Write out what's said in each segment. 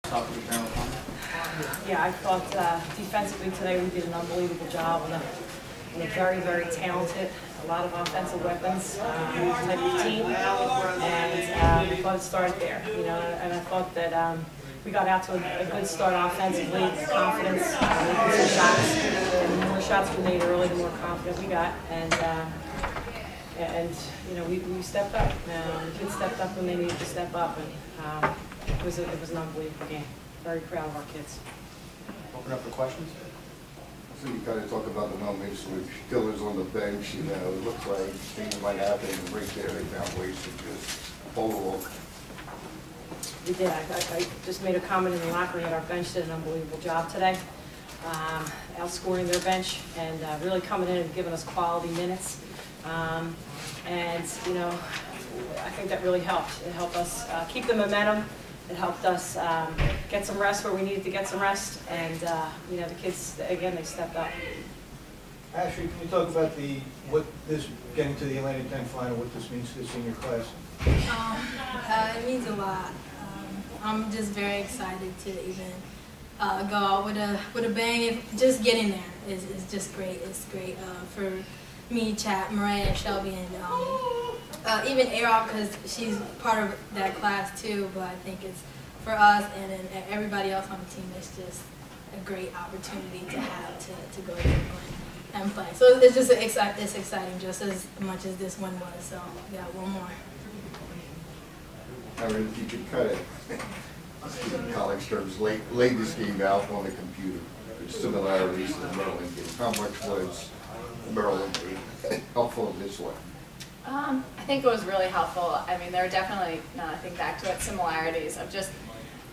Talk to the panel on that. Yeah, I thought defensively today we did an unbelievable job on a very, very talented, a lot of offensive weapons type of team, and I thought it started there. You know, and I thought that we got out to a good start offensively, confidence, making some shots, and the more shots we made early, the more confident we got, and you know, we stepped up. The kids stepped up when they needed to step up, and it was an unbelievable game. Very proud of our kids. Open up for questions. So you kind of talk about the moments with Diller's on the bench, you know, it looks like things might happen right there, they found ways to just hold the ball. We did. I just made a comment in the locker room that our bench did an unbelievable job today, outscoring their bench and really coming in and giving us quality minutes. And, you know, I think that really helped. It helped us keep the momentum. It helped us get some rest where we needed to get some rest, and you know, the kids, again, they stepped up. Ashley, can you talk about what this getting to the Atlantic 10 final, what this means to the senior class? It means a lot. I'm just very excited to even go out with a bang. Just getting there is just great. It's great for me, Chat, Mariah, Shelby, and even A-Rock, because she's part of that class too, but I think it's for us and everybody else on the team, it's just a great opportunity to have to go to and play. So it's just it's exciting just as much as this one was, so we got one more. I mean, if you could kind of, in college terms, lay this game out on the computer, there's similarities to the Maryland game. How much was the Maryland game helpful in this way? I think it was really helpful. I mean, there were definitely, now I think back to it, similarities of just,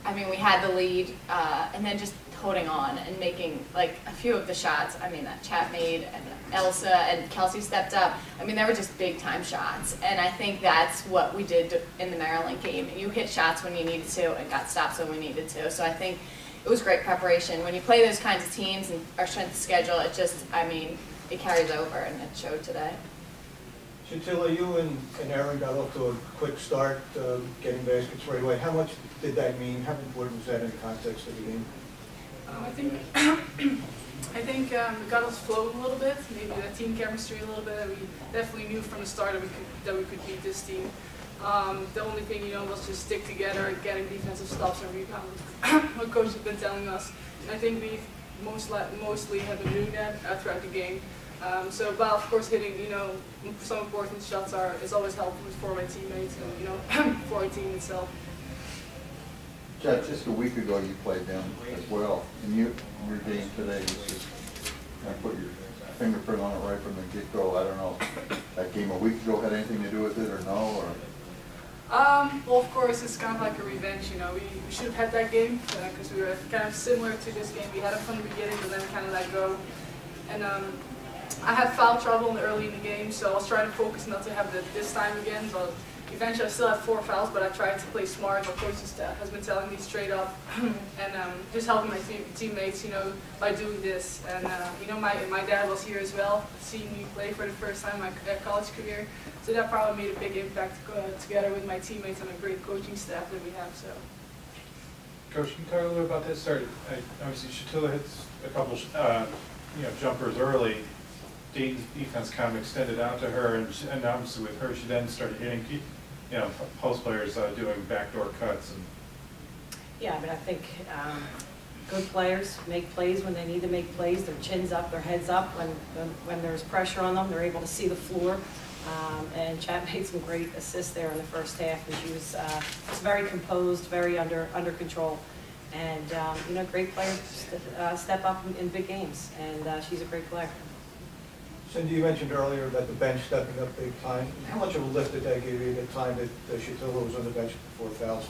I mean, we had the lead and then just holding on and making like a few of the shots, I mean, that Chat made and Elsa and Kelsey stepped up. I mean, they were just big time shots, and I think that's what we did in the Maryland game. You hit shots when you needed to and got stops when we needed to. So I think it was great preparation. When you play those kinds of teams and our strength of schedule, it just, I mean, it carries over, and it showed today. Shatilla, you and Aaron got off to a quick start, getting baskets right away. How much did that mean? How important was that in the context of the game? I think it got us flowing a little bit, maybe that team chemistry a little bit. We definitely knew from the start that we could beat this team. The only thing, you know, was just stick together, getting defensive stops and rebounds. What coach has been telling us, and I think we mostly have been doing that throughout the game. So, but of course, hitting, you know, some important shots is always helpful for my teammates and, you know, for our team itself. Chad, just a week ago you played them as well, and your game today was just kind of put your fingerprint on it right from the get-go. I don't know, that game a week ago had anything to do with it or no? Or? Well, of course, it's kind of like a revenge, you know. We should have had that game because we were kind of similar to this game. We had it from the beginning, but then kind of let go. And I had foul trouble early in the game, so I was trying to focus not to have that this time again. But eventually, I still had 4 fouls, but I tried to play smart. My coach has been telling me straight up, and just helping my teammates, you know, by doing this. And you know, my dad was here as well, seeing me play for the first time in my college career. So that probably made a big impact together with my teammates and a great coaching staff that we have. So, Coach, can you talk a little bit about that start? Obviously, Shatilla hits a couple, you know, jumpers early. Dayton's defense kind of extended out to her, and obviously with her, she then started hitting, you know, post players doing backdoor cuts. And Yeah, I mean, I think good players make plays when they need to make plays. Their chin's up, their head's up. When there's pressure on them, they're able to see the floor. And Chat made some great assists there in the first half, and she was very composed, very under control. And you know, great players step up in big games, and she's a great player. Cindy, you mentioned earlier about the bench stepping up big time. How much of a lift did that give you at the time that Shatilla was on the bench with 4 fouls?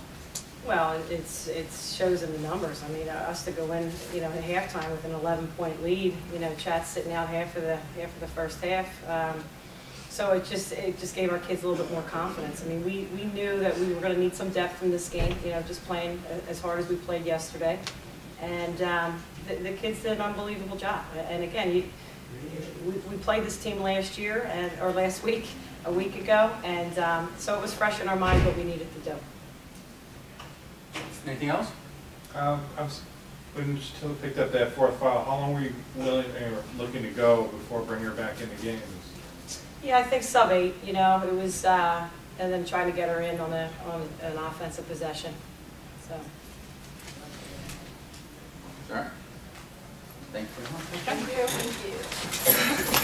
Well, it shows in the numbers. I mean, us to go in, you know, at halftime with an 11-point lead. You know, Chat's sitting out half of the first half. So it just gave our kids a little bit more confidence. I mean, we knew that we were going to need some depth in this game. You know, just playing as hard as we played yesterday, and the kids did an unbelievable job. And again, we played this team last year or last week, a week ago, and so it was fresh in our minds what we needed to do. Anything else? When Shatilla picked up that fourth foul, how long were you willing or looking to go before bringing her back into games? Yeah, I think sub 8, you know, it was, and then trying to get her in on an offensive possession, so. All right. Thank you very much. Thank you.